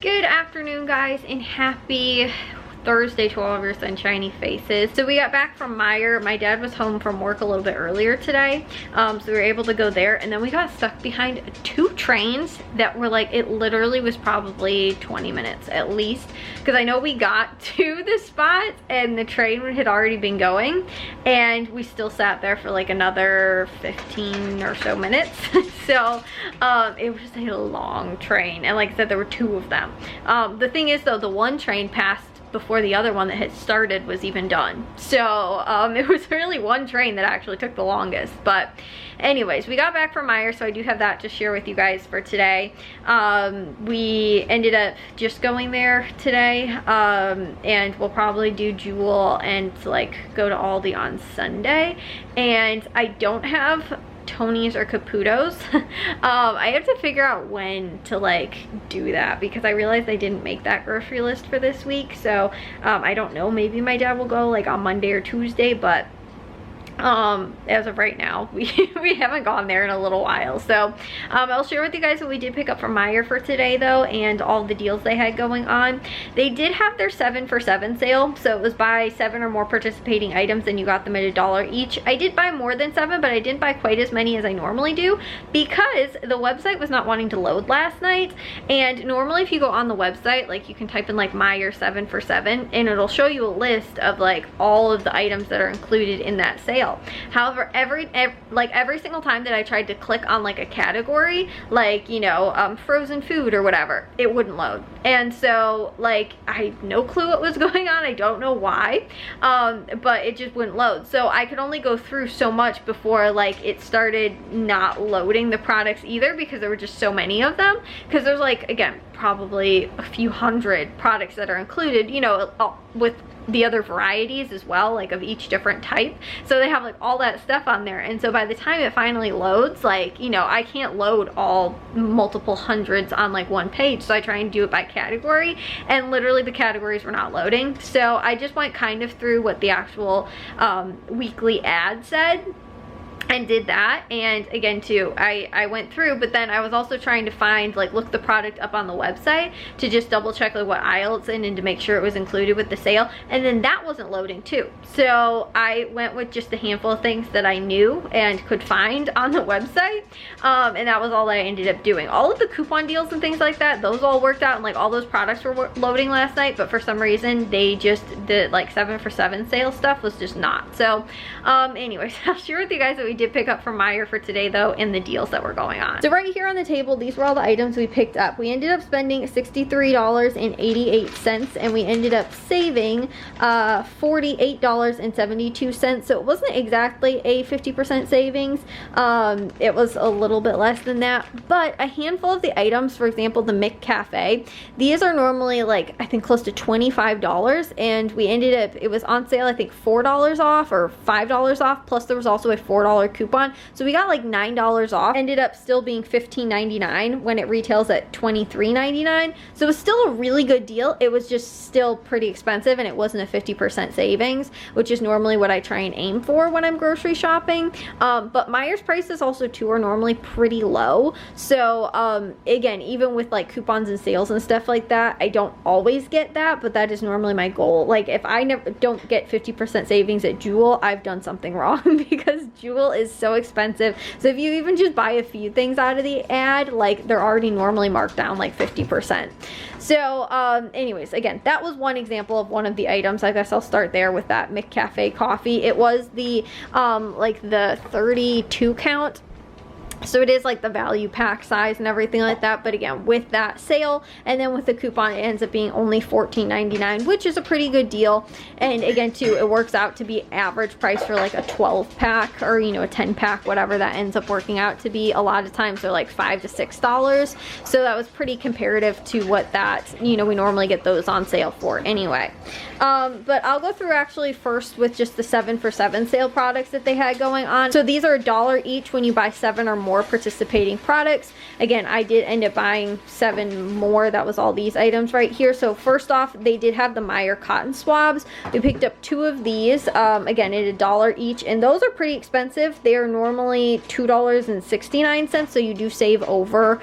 Good afternoon, guys, and happy Thursday to all of your sunshiny faces. So we got back from Meijer. My dad was home from work a little bit earlier today, so we were able to go there, and then we got stuck behind 2 trains that were like, it literally was probably 20 minutes at least, because I know we got to the spot and the train had already been going, and we still sat there for like another 15 or so minutes. So it was just a long train, and like I said, there were 2 of them. The thing is though, the one train passed before the other one that had started was even done. So it was really one train that actually took the longest. But anyways, we got back from Meijer, so I do have that to share with you guys for today. We ended up just going there today, and we'll probably do Jewel and like go to Aldi on Sunday. And I don't have Tony's or Caputo's. I have to figure out when to like do that, because I realized I didn't make that grocery list for this week. So I don't know, maybe my dad will go like on Monday or Tuesday, but as of right now, we haven't gone there in a little while. So I'll share with you guys what we did pick up from Meijer for today though, and all the deals they had going on. They did have their 7 for 7 sale, so it was buy 7 or more participating items and you got them at $1 each. I did buy more than 7, but I didn't buy quite as many as I normally do, because the website was not wanting to load last night. And normally if you go on the website, like you can type in like Meijer 7 for 7 and it'll show you a list of like all of the items that are included in that sale. However, every single time that I tried to click on like a category, like, you know, frozen food or whatever, it wouldn't load. And so like I had no clue what was going on. I don't know why, but it just wouldn't load. So I could only go through so much before like it started not loading the products either, because there were just so many of them. Because there's like, again, probably a few hundred products that are included, you know, with the other varieties as well, like of each different type. So they have like all that stuff on there, and so by the time it finally loads, like, you know, I can't load all multiple hundreds on like one page. So I try and do it by category, and literally the categories were not loading. So I just went kind of through what the actual weekly ad said and did that. And again too, I went through, but then I was also trying to find, like, look the product up on the website to just double check like what aisle it's in and to make sure it was included with the sale, and then that wasn't loading too. So I went with just a handful of things that I knew and could find on the website, and that was all I ended up doing. All of the coupon deals and things like that, those all worked out, and like all those products were loading last night, but for some reason they just did like 7 for 7 sale stuff was just not. So anyways, I'll share with you guys what we did pick up from Meijer for today though, and the deals that were going on. So right here on the table, these were all the items we picked up. We ended up spending $63.88, and we ended up saving $48.72. So it wasn't exactly a 50% savings. It was a little bit less than that, but a handful of the items, for example the McCafe, these are normally like I think close to $25, and we ended up, it was on sale I think $4 off or $5 off, plus there was also a $4 coupon, so we got like $9 off. Ended up still being $15.99 when it retails at $23.99, so it was still a really good deal. It was just still pretty expensive, and it wasn't a 50% savings, which is normally what I try and aim for when I'm grocery shopping. But Meijer's prices also too are normally pretty low, so again, even with like coupons and sales and stuff like that, I don't always get that, but that is normally my goal. Like if I don't get 50% savings at Jewel, I've done something wrong, because Jewel is so expensive. So if you even just buy a few things out of the ad, like they're already normally marked down like 50%. So anyways, again, that was one example of one of the items. I guess I'll start there with that McCafe coffee. It was the like the 32 count. So it is like the value pack size and everything like that, but again, with that sale and then with the coupon, it ends up being only $14.99, which is a pretty good deal. And again too, it works out to be average price for like a 12 pack or, you know, a 10 pack, whatever that ends up working out to be. A lot of times they're like $5 to $6, so that was pretty comparative to what that, you know, we normally get those on sale for anyway. But I'll go through actually first with just the 7 for 7 sale products that they had going on. So these are $1 each when you buy 7 or more more participating products. Again, I did end up buying 7 more. That was all these items right here. So first off, they did have the Meyer cotton swabs. We picked up 2 of these, again at $1 each, and those are pretty expensive. They are normally $2.69, so you do save over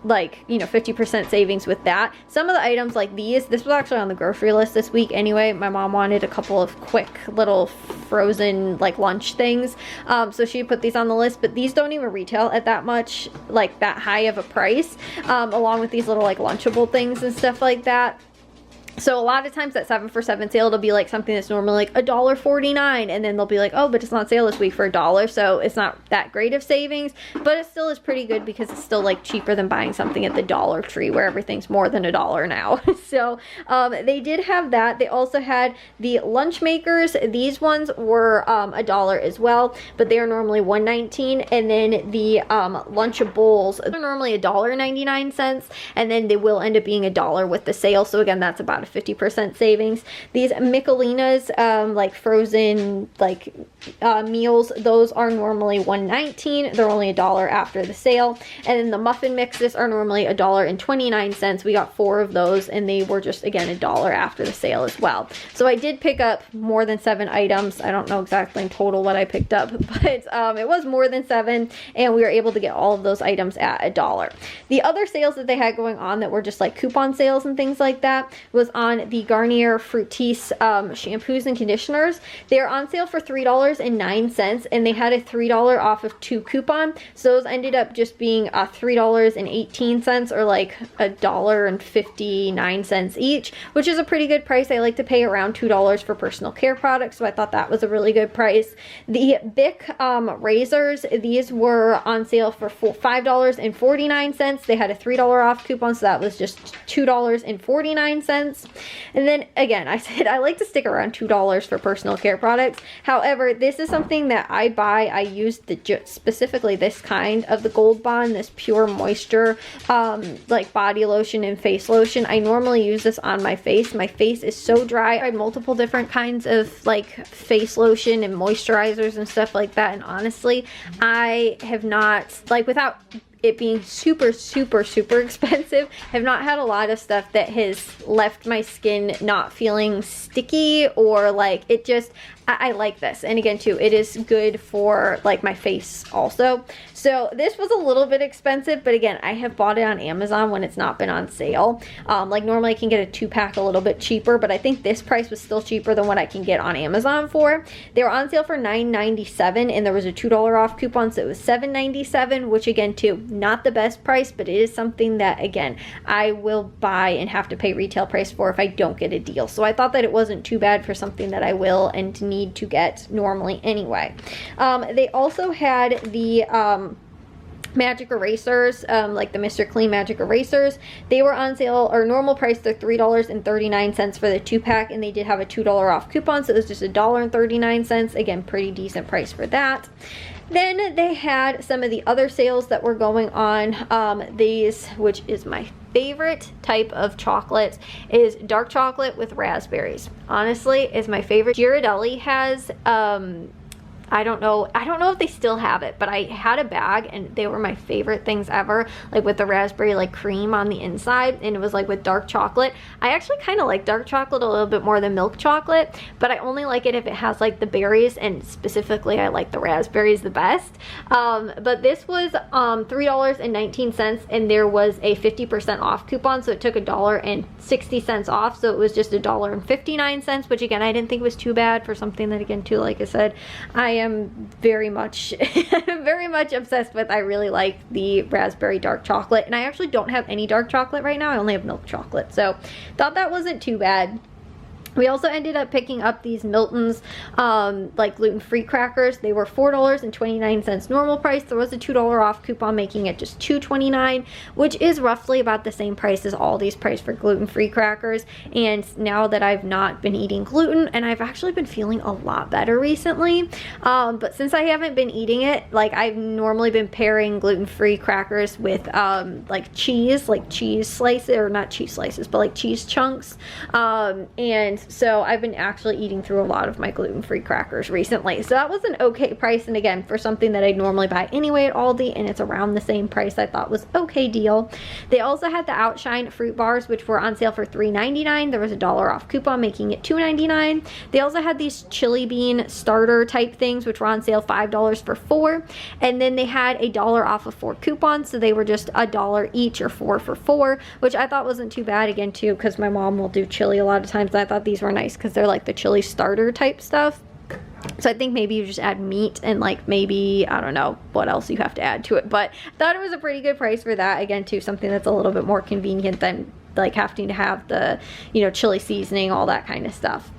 like, you know, 50% savings with that. Some of the items like these, this was actually on the grocery list this week anyway. My mom wanted a couple of quick little frozen like lunch things, so she put these on the list, but these don't even retail at that much, like that high of a price, along with these little like Lunchable things and stuff like that. So a lot of times that 7 for 7 sale, it'll be like something that's normally like $1.49, and then they'll be like, oh, but it's on sale this week for $1. So it's not that great of savings, but it still is pretty good because it's still like cheaper than buying something at the Dollar Tree where everything's more than $1 now. So they did have that. They also had the lunch makers. These ones were $1 as well, but they are normally $1.19. And then the Lunchables are normally $1.99, and then they will end up being $1 with the sale. So again, that's about a 50% savings. These Michelinas, like frozen like meals, those are normally $1.19. They're only $1 after the sale. And then the muffin mixes are normally $1.29. We got 4 of those, and they were just again $1 after the sale as well. So I did pick up more than 7 items. I don't know exactly in total what I picked up, but it was more than 7, and we were able to get all of those items at $1. The other sales that they had going on that were just like coupon sales and things like that was on the Garnier Fructis shampoos and conditioners. They're on sale for $3.09, and they had a $3 off of 2 coupon. So those ended up just being $3.18, or like $1.59 each, which is a pretty good price. I like to pay around $2 for personal care products, so I thought that was a really good price. The Bic razors, these were on sale for $5.49. They had a $3 off coupon, so that was just $2.49. And then again, I said I like to stick around $2 for personal care products. However, this is something that I buy. I use specifically this kind of the Gold Bond, this pure moisture like body lotion and face lotion. I normally use this on my face. My face is so dry. I had multiple different kinds of like face lotion and moisturizers and stuff like that, and honestly, I have not, like, without it being super expensive, have not had a lot of stuff that has left my skin not feeling sticky, or like it just, I like this. And again too, it is good for like my face also. So this was a little bit expensive, but again, I have bought it on Amazon when it's not been on sale. Like normally I can get a 2-pack a little bit cheaper, but I think this price was still cheaper than what I can get on Amazon for. They were on sale for $9.97, and there was a $2 off coupon, so it was $7.97, which again too, not the best price, but it is something that again, I will buy and have to pay retail price for if I don't get a deal. So I thought that it wasn't too bad for something that I will and need to get normally anyway. They also had the magic erasers, like the Mr. Clean magic erasers. They were on sale, or normal price, they're $3.39 for the 2-pack, and they did have a $2 off coupon, so it was just $1.39. Again, pretty decent price for that. Then they had some of the other sales that were going on. These, which is my favorite type of chocolate, is dark chocolate with raspberries. Honestly, is my favorite. Ghirardelli has I don't know if they still have it, but I had a bag and they were my favorite things ever, like with the raspberry like cream on the inside, and it was like with dark chocolate. I actually kind of like dark chocolate a little bit more than milk chocolate, but I only like it if it has like the berries, and specifically I like the raspberries the best. But this was $3.19, and there was a 50% off coupon, so it took $1.60 off, so it was just $1.59, which again, I didn't think was too bad for something that, again too, like I said, I am very much obsessed with. I really like the raspberry dark chocolate, and I actually don't have any dark chocolate right now. I only have milk chocolate, so thought that wasn't too bad. We also ended up picking up these Milton's like gluten-free crackers. They were $4.29 normal price. There was a $2 off coupon, making it just $2.29, which is roughly about the same price as Aldi's price for gluten-free crackers. And now that I've not been eating gluten, and I've actually been feeling a lot better recently, but since I haven't been eating it, like I've normally been pairing gluten-free crackers with like cheese slices, or not cheese slices, but like cheese chunks, and with. So I've been actually eating through a lot of my gluten-free crackers recently. So that was an okay price, and again, for something that I'd normally buy anyway at Aldi, and it's around the same price, I thought was okay deal. They also had the Outshine fruit bars, which were on sale for $3.99. There was a $1 off coupon, making it $2.99. They also had these chili bean starter type things, which were on sale $5 for 4, and then they had a $1 off of 4 coupons, so they were just $1 each, or 4 for 4, which I thought wasn't too bad, again too, because my mom will do chili a lot of times. I thought these were nice because they're like the chili starter type stuff. So I think maybe you just add meat and like maybe, I don't know what else you have to add to it, but I thought it was a pretty good price for that. Again too, something that's a little bit more convenient than like having to have the, you know, chili seasoning, all that kind of stuff.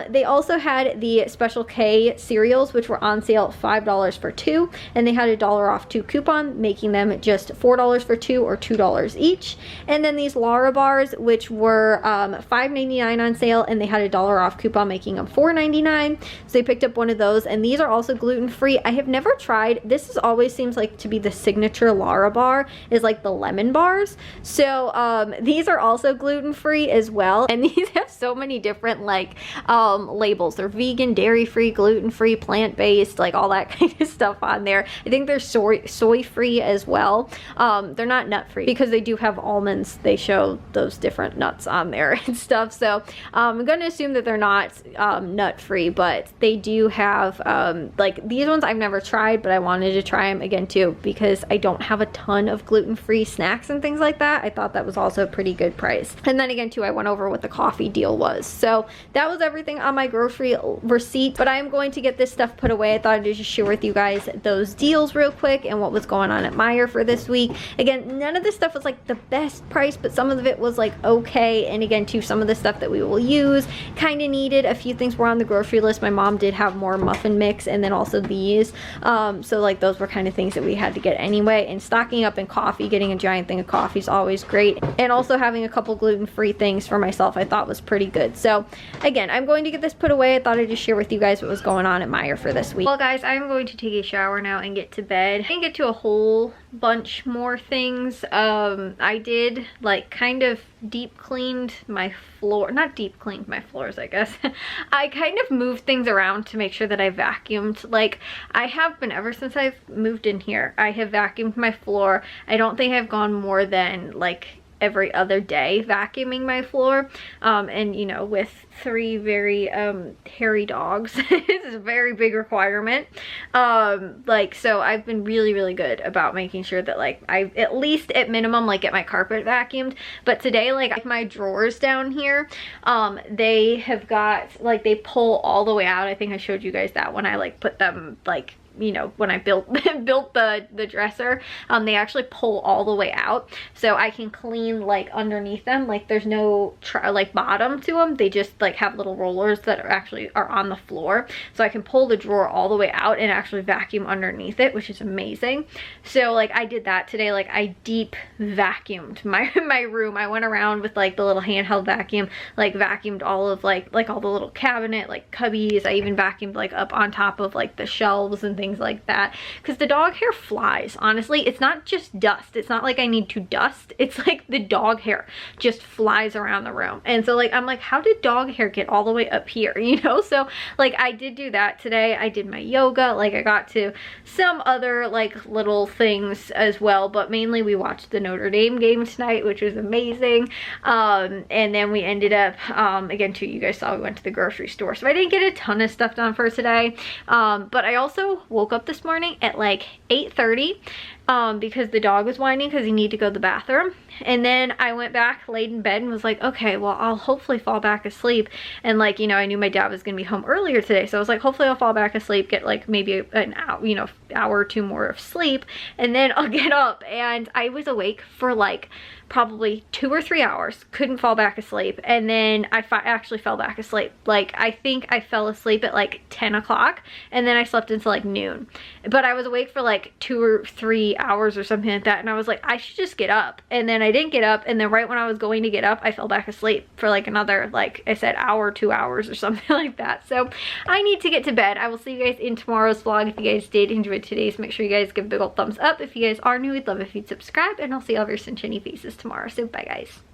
They also had the Special K cereals, which were on sale $5 for 2, and they had a $1 off 2 coupon, making them just $4 for 2, or $2 each. And then these Lara bars, which were $5.99 on sale, and they had a $1 off coupon, making them $4.99. So they picked up one of those, and these are also gluten-free. I have never tried, this always seems like to be the signature Lara bar, is like the lemon bars. So these are also gluten-free as well, and these have so many different like labels. They're vegan, dairy-free, gluten-free, plant-based, like all that kind of stuff on there. I think they're soy-free as well. They're not nut-free because they do have almonds. They show those different nuts on there and stuff. So I'm going to assume that they're not nut-free, but they do have like these ones I've never tried, but I wanted to try them again too because I don't have a ton of gluten-free snacks and things like that. I thought that was also pretty good price. And then again too, I went over what the coffee deal was. So that was everything on my grocery receipt, but I am going to get this stuff put away. I thought I'd just share with you guys those deals real quick and what was going on at Meijer for this week. Again, none of this stuff was like the best price, but some of it was like okay. And again too, some of the stuff that we will use kind of needed. A few things were on the grocery list. My mom did have more muffin mix, and then also these. So like those were kind of things that we had to get anyway. And stocking up in coffee, getting a giant thing of coffee is always great. And also having a couple gluten-free things for myself I thought was pretty good. So again, I'm going to get this put away. I thought I'd just share with you guys what was going on at Meijer for this week. Well guys, I'm going to take a shower now and get to bed. I didn't get to a whole bunch more things. I did like kind of deep cleaned my floor, not deep cleaned my floors, I guess. I kind of moved things around to make sure that I vacuumed. Like I have been, ever since I've moved in here, I have vacuumed my floor. I don't think I've gone more than like every other day vacuuming my floor, and you know, with 3 very hairy dogs it's a very big requirement. Like so I've been really good about making sure that like I at least at minimum like get my carpet vacuumed. But today like my drawers down here, they have got like, they pull all the way out. I think I showed you guys that when I like put them like, you know, when I built the dresser, they actually pull all the way out, so I can clean like underneath them. Like there's no like bottom to them. They just like have little rollers that are on the floor, so I can pull the drawer all the way out and actually vacuum underneath it, which is amazing. So like I did that today. Like I deep vacuumed my room. I went around with like the little handheld vacuum, like vacuumed all of like all the little cabinet like cubbies. I even vacuumed like up on top of like the shelves and things like that, because the dog hair flies. Honestly, it's not just dust. It's not like I need to dust. It's like the dog hair just flies around the room. And so like I'm like, how did dog hair get all the way up here, you know? So like I did do that today. I did my yoga. Like I got to some other like little things as well, but mainly we watched the Notre Dame game tonight, which was amazing. And then we ended up again too, you guys saw we went to the grocery store, so I didn't get a ton of stuff done for today. But I also woke up this morning at like 8:30 because the dog was whining because he needed to go to the bathroom. And then I went back, laid in bed, and was like, okay, well, I'll hopefully fall back asleep. And like, you know, I knew my dad was gonna be home earlier today, so I was like, hopefully I'll fall back asleep, get like maybe an hour, you know, hour or 2 more of sleep, and then I'll get up. And I was awake for like probably 2 or 3 hours, couldn't fall back asleep, and then I actually fell back asleep. Like I think I fell asleep at like 10 o'clock, and then I slept until like noon. But I was awake for like 2 or 3 hours or something like that, and I was like, I should just get up. And then I didn't get up, and then right when I was going to get up, I fell back asleep for like another, like I said, hour, 2 hours or something like that. So I need to get to bed. I will see you guys in tomorrow's vlog. If you guys did enjoy today's, make sure you guys give a big old thumbs up. If you guys are new, we'd love if you'd subscribe, and I'll see all of your sunshiny faces tomorrow. So bye guys.